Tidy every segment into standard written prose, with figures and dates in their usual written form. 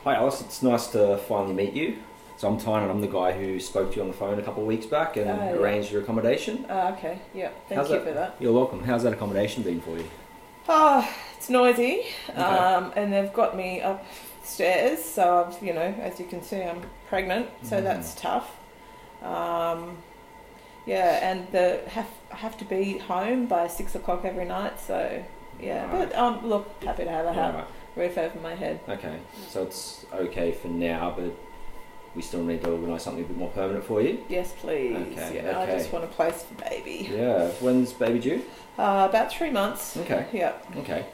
Hi Alice, it's nice to finally meet you. So I'm Tyne and I'm the guy who spoke to you on the phone a couple of weeks back and Yeah. arranged your accommodation. Okay, yeah. Thank you for that. You're welcome. How's that accommodation been for you? It's noisy, Okay. and they've got me upstairs, so I've, as you can see, I'm pregnant, so that's tough. Yeah, and I have to be home by 6 o'clock every night, so yeah. Right. But look, happy to have a Right. roof over my head. Okay, so it's okay for now, but we still need to organise something a bit more permanent for you. Yes, please. Okay, Yeah, I okay. just want a place for baby. Yeah. When's baby due? About 3 months. Okay. Yeah. Okay.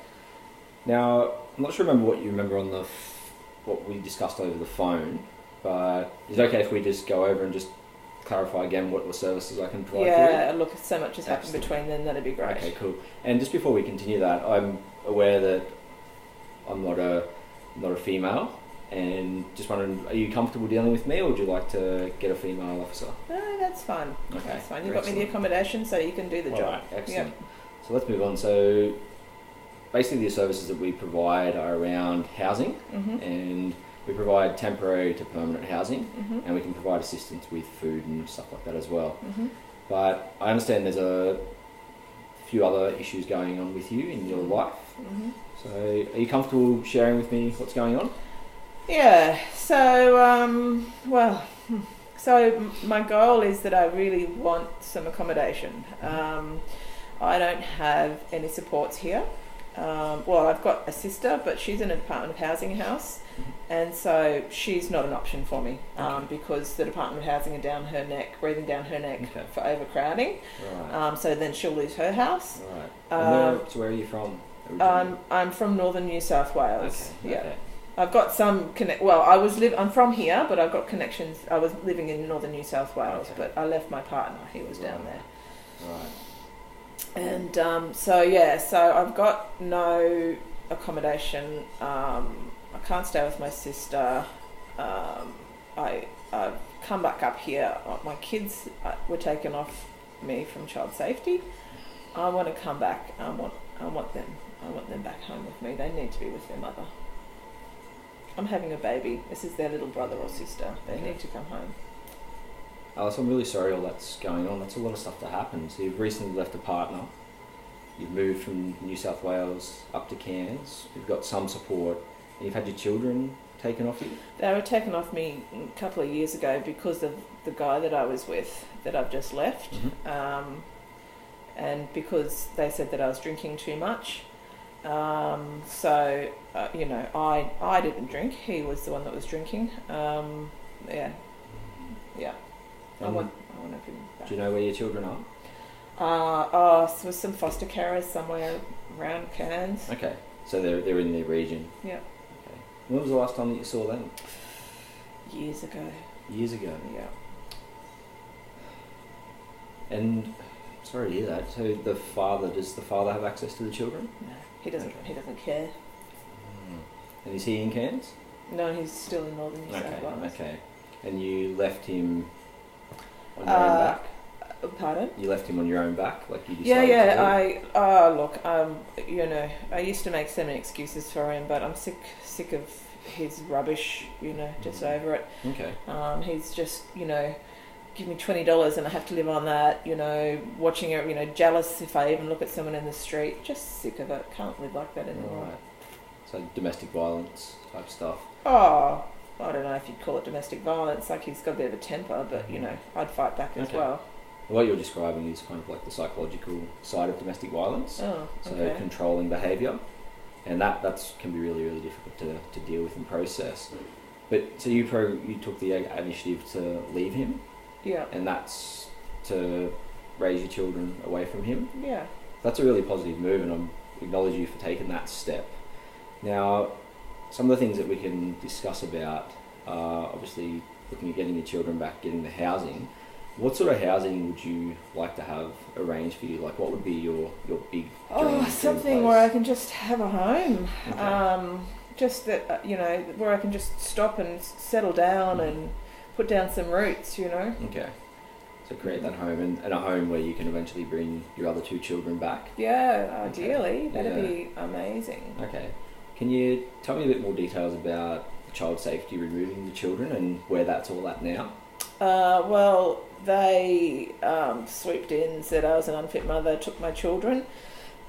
Now, I'm not sure what you remember on what we discussed over the phone, but is it okay if we just go over and just clarify again what services I can provide for you? Yeah, look, so much has happened Excellent. between then, that'd be great. Okay, cool. And just before we continue that, I'm aware that I'm not a female, and just wondering, are you comfortable dealing with me, or would you like to get a female officer? No, that's fine. Okay, That's fine. You've got me the excellent. accommodation, so you can do the All job. right, excellent. So let's move on. So basically the services that we provide are around housing, Mhm. and we provide temporary to permanent housing, Mhm. and we can provide assistance with food and stuff like that as well. Mhm. But I understand there's a few other issues going on with you in your life. Mhm. So are you comfortable sharing with me what's going on? Yeah. So, so my goal is that I really want some accommodation. I don't have any supports here. Well, I've got a sister, but she's in a Department of Housing house, and so she's not an option for me because the Department of Housing are breathing down her neck Okay. for overcrowding. Right. So then she'll lose her house. Right. And where are you from originally? I'm from northern New South Wales. Okay. Yeah. Okay. I've got some I'm from here, but I've got connections. I was living in northern New South Wales, Okay. but I left my partner. He was down there. Right. And so I've got no accommodation. I can't stay with my sister. I've come back up here. My kids were taken off me from child safety. I want to come back. I want them back home with me. They need to be with their mother. I'm having a baby. This is their little brother or sister. They Okay. need to come home. Alice, I'm really sorry all that's going on. That's a lot of stuff to happen. So you've recently left a partner. You've moved from New South Wales up to Cairns. You've got some support. And you've had your children taken off you. They were taken off me a couple of years ago because of the guy that I was with that I've just left. And because they said that I was drinking too much. I didn't drink. He was the one that was drinking. Yeah. I want everything back. Do you know where your children are? So with some foster carers somewhere around Cairns. Okay. So they're in the region. Yeah. Okay. When was the last time that you saw them? Years ago. Years ago. Yeah. And sorry to hear that. So does the father have access to the children? No, he doesn't. Okay. He doesn't care. And is he in Cairns? No, he's still in northern New South Wales. Okay. And you left him on your own back? Pardon? You left him on your own back? Like you Yeah, decided to leave? I used to make so many excuses for him, but I'm sick of his rubbish, just over it. Okay. He's just, give me $20 and I have to live on that, watching it, jealous if I even look at someone in the street. Just sick of it. Can't live like that anymore. Right. So domestic violence type stuff. Oh, I don't know if you'd call it domestic violence. Like, he's got a bit of a temper, but, I'd fight back as Okay. well. What you're describing is kind of like the psychological side of domestic violence. Oh, So okay. controlling behaviour, and that can be really, really difficult to deal with and process. But so you took the initiative to leave him, Yeah. and that's to raise your children away from him. Yeah. That's a really positive move, and I acknowledge you for taking that step. Now, some of the things that we can discuss about are obviously looking at getting your children back, getting the housing. What sort of housing would you like to have arranged for you? Like, what would be your big dream Something place? where I can just have a home. Okay. Just that, where I can just stop and settle down and put down some roots, Okay. So create that home, and a home where you can eventually bring your other two children back. Yeah, ideally. Okay. That'd Yeah. be amazing. Okay. Can you tell me a bit more details about child safety removing the children and where that's all at now? Well, they swooped in, said I was an unfit mother, took my children.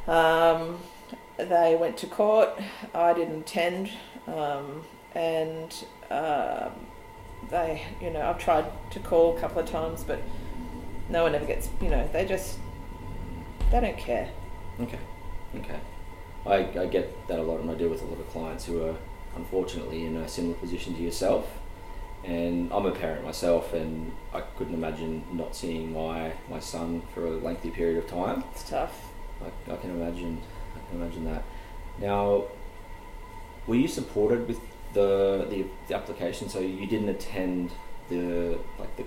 They went to court. I didn't attend, and they, I've tried to call a couple of times, but no one ever gets. They don't care. Okay. I get that a lot, and I deal with a lot of clients who are unfortunately in a similar position to yourself. And I'm a parent myself, and I couldn't imagine not seeing my son for a lengthy period of time. It's tough. I can imagine that. Now, were you supported with the application? So you didn't attend the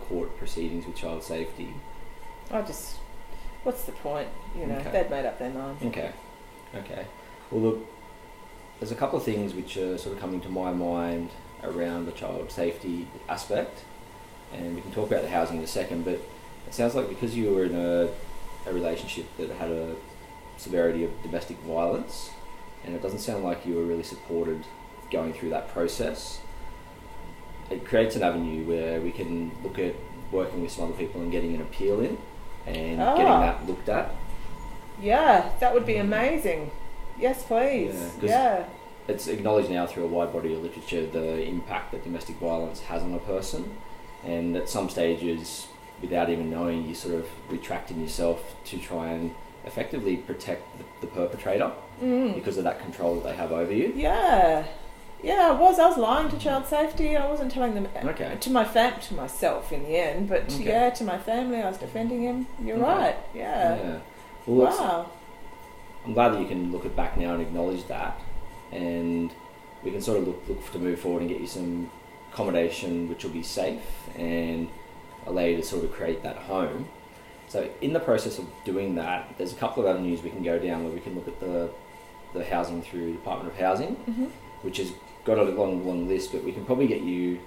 court proceedings with child safety? What's the point? Okay. They'd made up their mind. Okay. Well, look, there's a couple of things which are sort of coming to my mind around the child safety aspect, and we can talk about the housing in a second, but it sounds like because you were in a relationship that had a severity of domestic violence, and it doesn't sound like you were really supported going through that process, it creates an avenue where we can look at working with some other people and getting an appeal in and getting that looked at. Yeah, that would be amazing. Yes, please. Yeah. It's acknowledged now through a wide body of literature the impact that domestic violence has on a person, and at some stages, without even knowing, you sort of retracting yourself to try and effectively protect the perpetrator because of that control that they have over you. Yeah, I was lying to child safety. I wasn't telling them to myself in the end, but to my family, I was defending him. You're right. Yeah. Well, wow. I'm glad that you can look back now and acknowledge that, and we can sort of look to move forward and get you some accommodation which will be safe and allow you to sort of create that home. So in the process of doing that, there's a couple of avenues we can go down where we can look at the housing through the Department of Housing, which has got a long list, but we can probably get you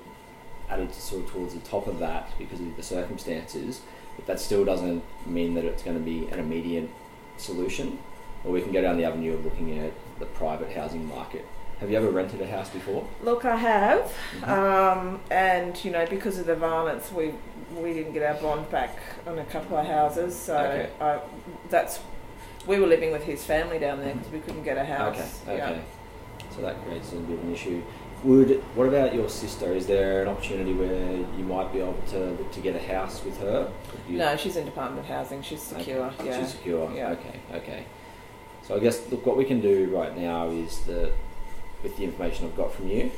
added towards the top of that because of the circumstances, but that still doesn't mean that it's going to be an immediate solution. Or we can go down the avenue of looking at the private housing market. Have you ever rented a house before? Look, I have, and because of the violence, we didn't get our bond back on a couple of houses, so we were living with his family down there because we couldn't get a house. Okay. So that creates a bit of an issue. What about your sister? Is there an opportunity where you might be able to look to get a house with her? No, she's in Department of Housing. She's secure. Okay. Yeah. She's secure. Yeah. Okay. So I guess, look, what we can do right now is that with the information I've got from you,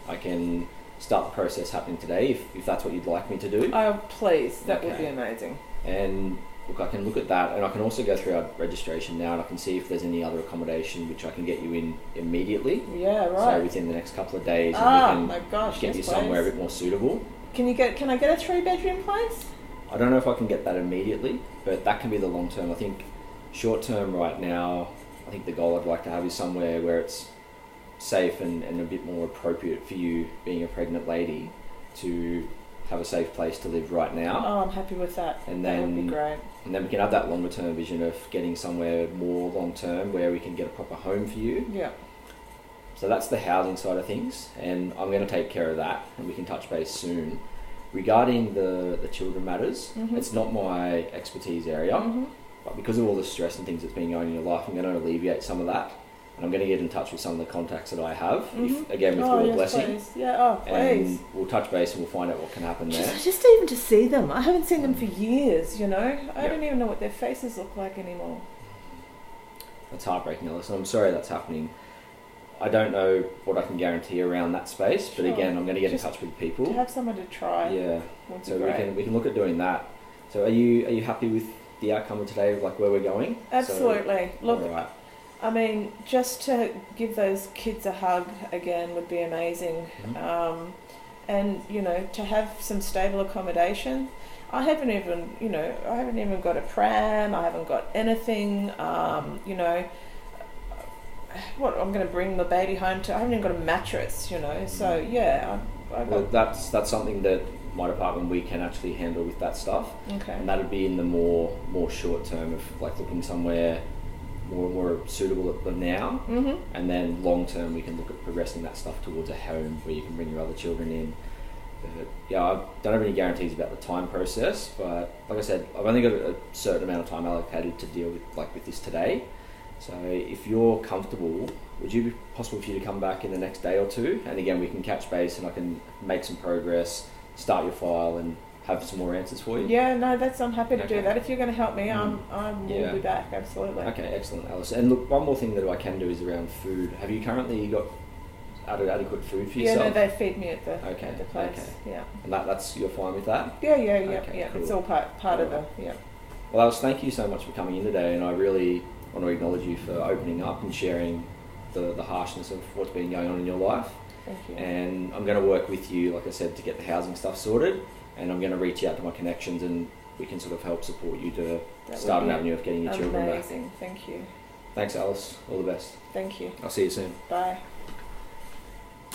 I can start the process happening today if that's what you'd like me to do. Oh, please. That would be amazing. And look, I can look at that, and I can also go through our registration now, and I can see if there's any other accommodation which I can get you in immediately. Yeah, right. So within the next couple of days, and we can get you somewhere a bit more suitable. Can I get a 3-bedroom place? I don't know if I can get that immediately, but that can be the long term. I think short term right now, I think the goal I'd like to have is somewhere where it's safe and a bit more appropriate for you, being a pregnant lady, to have a safe place to live right now. Oh, I'm happy with that. And that then would be great. And then we can have that longer term vision of getting somewhere more long term where we can get a proper home for you. Yeah. So that's the housing side of things, and I'm going to take care of that, and we can touch base soon. Regarding the children matters, it's not my expertise area, but because of all the stress and things that's been going in your life, I'm going to alleviate some of that. And I'm going to get in touch with some of the contacts that I have, with your blessing. Please. Yeah, please. And we'll touch base and we'll find out what can happen there. Just even to see them. I haven't seen them for years, I don't even know what their faces look like anymore. That's heartbreaking, Alice, and I'm sorry that's happening. I don't know what I can guarantee around that space, but again, I'm going to get in touch with people. To have someone to try. Yeah. So we can look at doing that. So are you happy with the outcome of today, like where we're going? Absolutely. So, look, all right. I mean, just to give those kids a hug again would be amazing. And, to have some stable accommodation. I haven't even got a pram. I haven't got anything, what I'm going to bring the baby home to. I haven't even got a mattress, So, yeah. That's something that my department, we can actually handle with that stuff. Okay. And that would be in the more short term of like looking somewhere more suitable at the now, Mm-hmm. and then long term we can look at progressing that stuff towards a home where you can bring your other children in. But yeah, I don't have any guarantees about the time process, but like I said, I've only got a certain amount of time allocated to deal with this today. So if you're comfortable, would you be possible for you to come back in the next day or two? And again, we can catch base and I can make some progress, start your file, and have some more answers for you. Yeah, no, I'm happy to Okay. do that. If you're going to help me, I will Yeah. be back, absolutely. Okay, excellent, Alice. And look, one more thing that I can do is around food. Have you currently got adequate food for Yeah, yourself? no, they feed me at the place. Okay. Yeah. And that's you're fine with that? Yeah, Okay, yeah. cool. It's all part of the, yeah. Well, Alice, thank you so much for coming in today, and I really want to acknowledge you for opening up and sharing the harshness of what's been going on in your life. Thank you. And I'm going to work with you, like I said, to get the housing stuff sorted, and I'm going to reach out to my connections and we can sort of help support you to That start would an be avenue of getting your children back. amazing. Thank you. Thanks, Alice. All the best. Thank you. I'll see you soon. Bye.